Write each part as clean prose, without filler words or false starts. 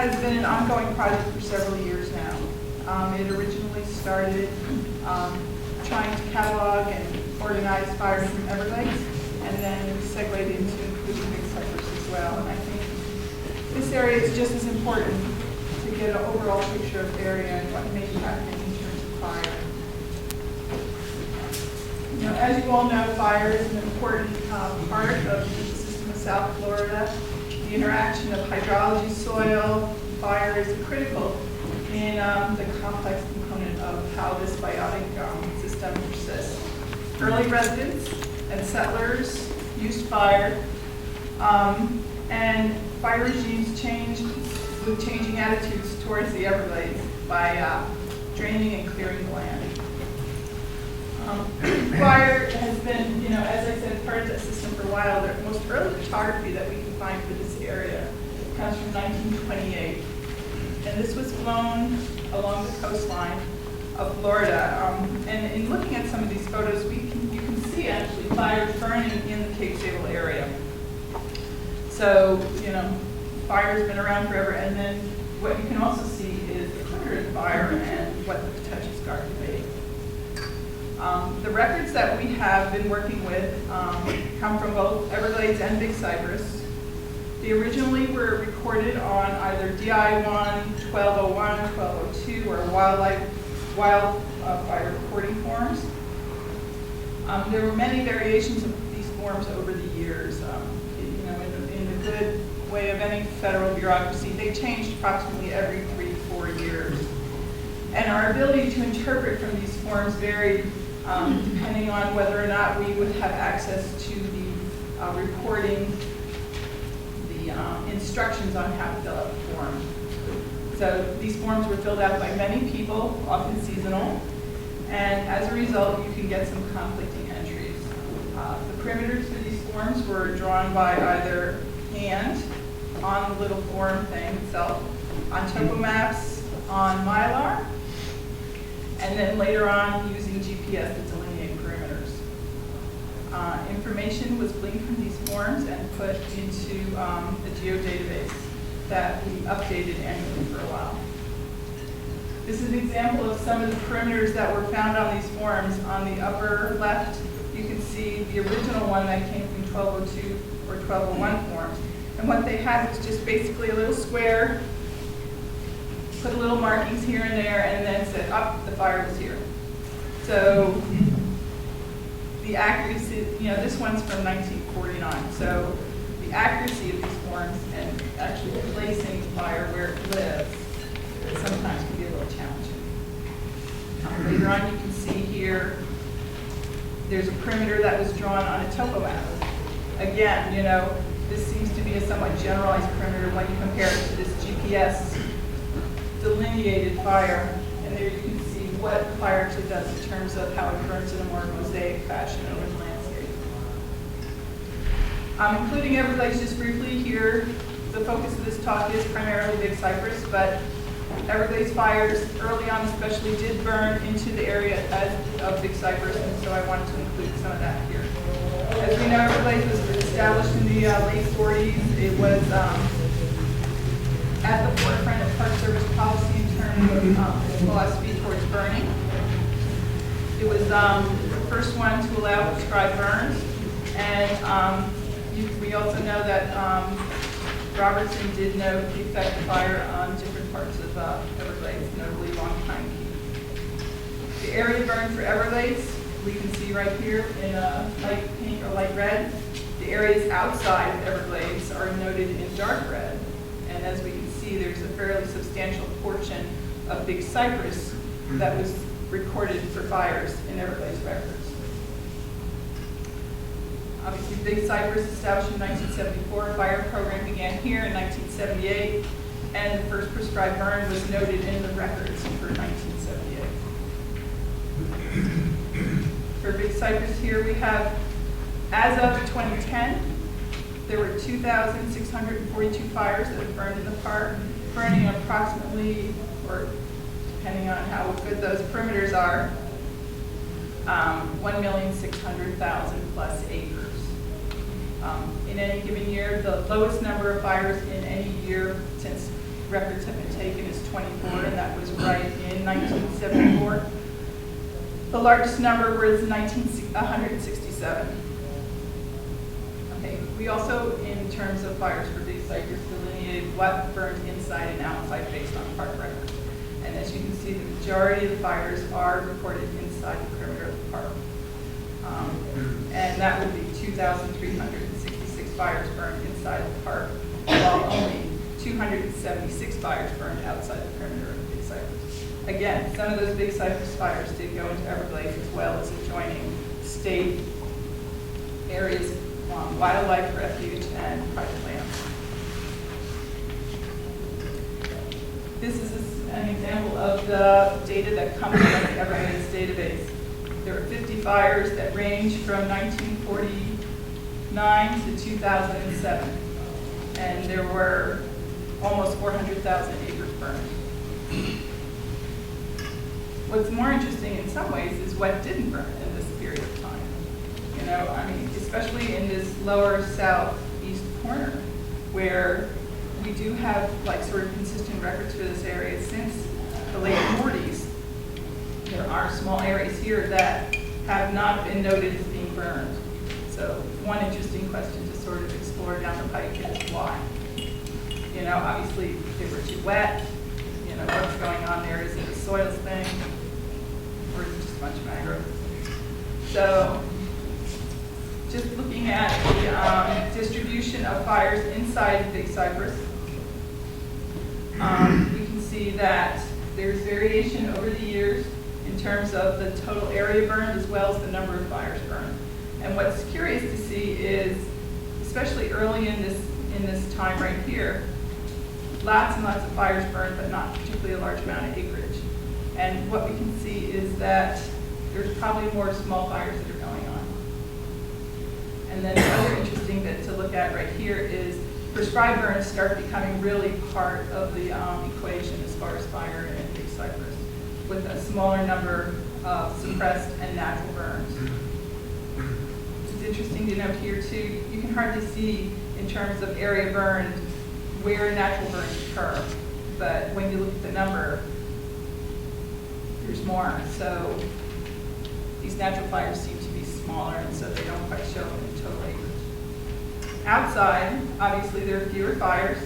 has been an ongoing project for several years now. It originally started trying to catalog and organize fires from Everglades, and then segued into including Big Cypress as well. And I think this area is just as important to get an overall picture of the area and what may be happening in terms of fire. You know, as you all know, fire is an important part of the ecosystem of South Florida. The interaction of hydrology, soil, fire is critical in the complex component of how this biotic system persists. Early residents and settlers used fire, and fire regimes changed with changing attitudes towards the Everglades by draining and clearing the land. Fire has been, you know, as I said, part of that system for a while. The most early photography that we can find for this area comes from 1928. And this was flown along the coastline of Florida. And in looking at some of these photos, you can see actually fires burning in the Cape Sable area. So, you know, fire has been around forever. And then what you can also see is the clear of fire and what the potential scar can be. The records that we have been working with come from both Everglades and Big Cypress. They originally were recorded on either DI-1, 1201, 1202, or wildfire recording forms. There were many variations of these forms over the years. You know, in the good way of any federal bureaucracy, they changed approximately every 3 to 4 years. And our ability to interpret from these forms varied depending on whether or not we would have access to the reporting, the instructions on how to fill out the form. So these forms were filled out by many people, often seasonal, and as a result, you can get some conflicting entries. The perimeters for these forms were drawn by either hand on the little form thing itself, on topo maps, on Mylar, and then later on using GPS to delineate perimeters. Information was gleaned from these forms and put into the geodatabase that we updated annually for a while. This is an example of some of the perimeters that were found on these forms. On the upper left, you can see the original one that came from 1202 or 1201 forms. And what they had was just basically a little square, put little markings here and there, and then said, the fire was here. So the accuracy, you know, this one's from 1949. So the accuracy of these forms and actually placing the fire where it lives sometimes can be a little challenging. Later on, you can see here, there's a perimeter that was drawn on a topo map. Again, you know, this seems to be a somewhat generalized perimeter when you compare it to this GPS delineated fire, and there you can see what the fire actually does in terms of how it burns in a more mosaic fashion over the landscape. Including Everglades just briefly here, the focus of this talk is primarily Big Cypress, but Everglades fires early on especially did burn into the area of Big Cypress, and so I wanted to include some of that here. As we know, Everglades was established in the late 40s. It was at the forefront of Park Service policy in terms of philosophy towards burning. It was the first one to allow prescribed burns, and we also know that Robertson did note the effect of fire on different parts of Everglades, notably along Pine Key. The area burned for Everglades, we can see right here in light pink or light red. The areas outside of Everglades are noted in dark red. And as we can see, there's a fairly substantial portion of Big Cypress that was recorded for fires in Everglades records. Obviously, Big Cypress, established in 1974, fire program began here in 1978, and the first prescribed burn was noted in the records for 1978. For Big Cypress here, we have, as of 2010, there were 2,642 fires that have burned in the park, burning approximately, or depending on how good those perimeters are, 1,600,000 plus acres. In any given year, the lowest number of fires in any year since records have been taken is 24, and that was right in 1974. The largest number was 167. Okay, we also, in terms of fires for Big Cypress, delineated what burned inside and outside based on park records. And as you can see, the majority of the fires are recorded inside the perimeter of the park. And that would be 2,366 fires burned inside the park, while only 276 fires burned outside the perimeter of Big Cypress. Again, some of those Big Cypress fires did go into Everglades as well as adjoining state areas, wildlife refuge, and private land. This is an example of the data that comes from the Everglades database. There are 50 fires that range from 1949 to 2007, and there were almost 400,000 acres burned. What's more interesting in some ways is what didn't burn in this period of time. You know, I mean, especially in this lower southeast corner, where we do have like sort of consistent records for this area since the late 40s. There are small areas here that have not been noted as being burned. So one interesting question to sort of explore down the pike is why. You know, obviously they were too wet. You know, what's going on there? Is it a soils thing? Or is it just a bunch of mangrove? So just looking at the distribution of fires inside Big Cypress, we can see that there's variation over the years in terms of the total area burned as well as the number of fires burned. And what's curious to see is, especially early in this time right here, lots and lots of fires burned, but not particularly a large amount of acreage. And what we can see is that there's probably more small fires that are going on. And then the other interesting bit to look at right here is prescribed burns start becoming really part of the equation as far as fire in Big Cypress, with a smaller number of suppressed and natural burns. It's interesting to note here too, you can hardly see in terms of area burned where natural burns occur, but when you look at the number, there's more. So these natural fires seem to be smaller, and so they don't quite show in total acreage. Outside, obviously there are fewer fires.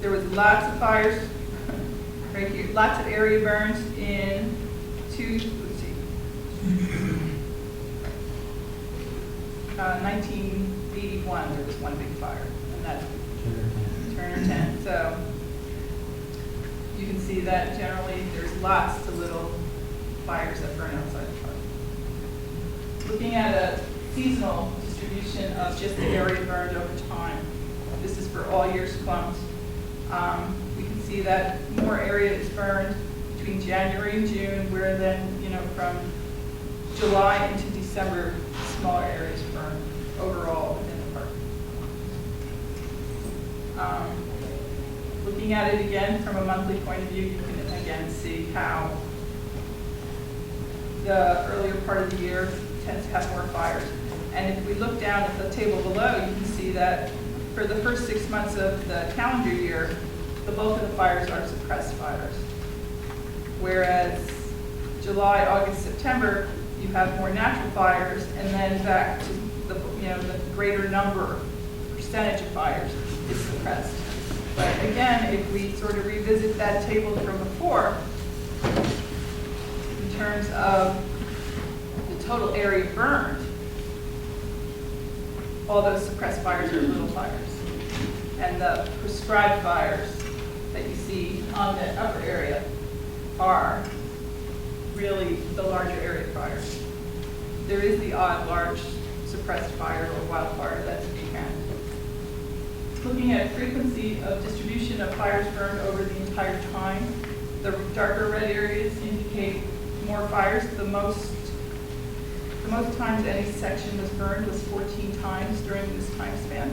There was lots of fires right here, lots of area burns in 1981, there was one big fire, and that's Turner 10. So you can see that generally there's lots of little fires that burn outside the park. Looking at a seasonal distribution of just the area burned over time, this is for all years clumped. We can see that more area is burned between January and June, where then, you know, from July into December, smaller areas burn overall in the park. Looking at it again from a monthly point of view, you can again see how the earlier part of the year tends to have more fires. And if we look down at the table below, you can see that for the first 6 months of the calendar year, the bulk of the fires are suppressed fires. Whereas July, August, September, you have more natural fires, and then back to the greater number, percentage of fires is suppressed. But again, if we sort of revisit that table from before, in terms of the total area burned, all those suppressed fires are little fires. And the prescribed fires that you see on the upper area are really the larger area fires. There is the odd large suppressed fire or wildfire that's being had. Looking at frequency of distribution of fires burned over the entire time, the darker red areas indicate more fires. The most times any section was burned was 14 times during this time span.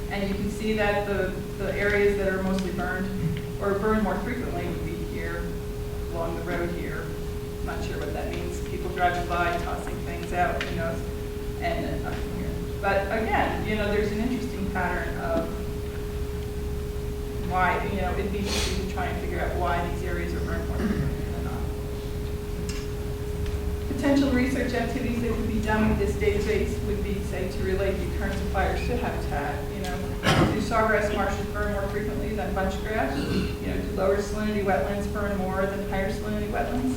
And you can see that the areas that are mostly burned or burned more frequently would be here along the road here. I'm not sure what that means. People driving by, tossing things out, who knows, and then up here. But again, there's an interesting pattern of why, it'd be interesting to try and figure out why these areas are burned more frequently than not. Potential research activities that could be done with this database would be, say, to relate the occurrence of fires to habitat. Do sawgrass marshes burn more frequently than bunch grass? Do lower salinity wetlands burn more than higher salinity wetlands?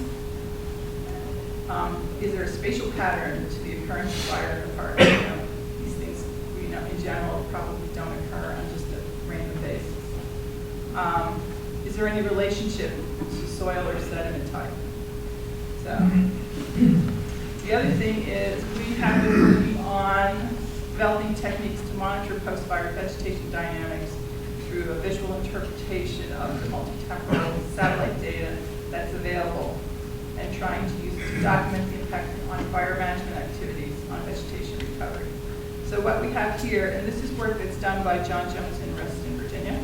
Is there a spatial pattern to the occurrence of fire in the park? These things, in general, probably don't occur on just a random basis. Is there any relationship to soil or sediment type? So, the other thing is we have been working on developing techniques to monitor post-fire vegetation dynamics through a visual interpretation of the multi-temporal satellite data that's available, and trying to use it to document the impact on fire management activities on vegetation recovery. So what we have here, and this is work that's done by John Jones in Reston, Virginia.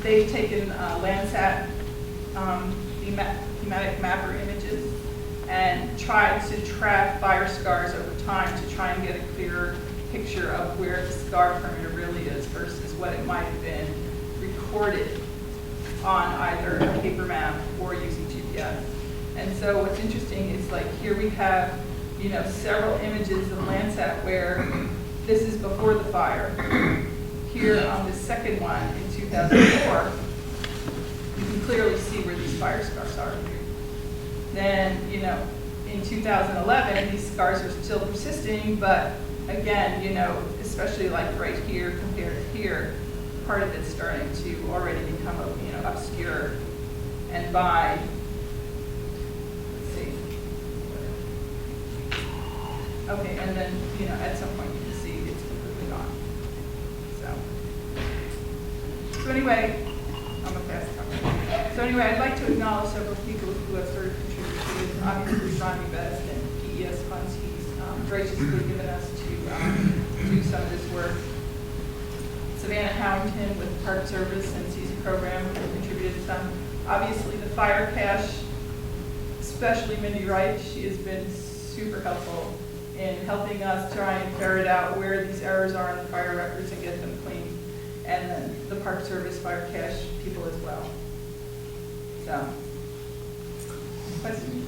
They've taken Landsat thematic mapper images and tried to track fire scars over time to try and get a clearer picture of where the scar perimeter really is versus what it might have been recorded on either a paper map or using GPS. And so what's interesting is, like, here we have, several images of Landsat where this is before the fire. Here on the second one in 2004, you can clearly see where these fire scars are. Then, in 2011, these scars are still persisting, but again, especially like right here compared to here, part of it's starting to already become, obscure. And by, let's see, okay, and then, at some point you can see it's completely gone. So anyway, I'm a fast talker. So anyway, I'd like to acknowledge several people who have sort of contributed. Obviously, Ronnie Best and PES funds, he's graciously given us to do some of this work. Savannah Howington with the Park Service and CESA program contributed some. Obviously, the fire cache, especially Mindy Wright, she has been super helpful in helping us try and ferret out where these errors are in the fire records and get them cleaned. And then the Park Service fire cache people as well. So, questions?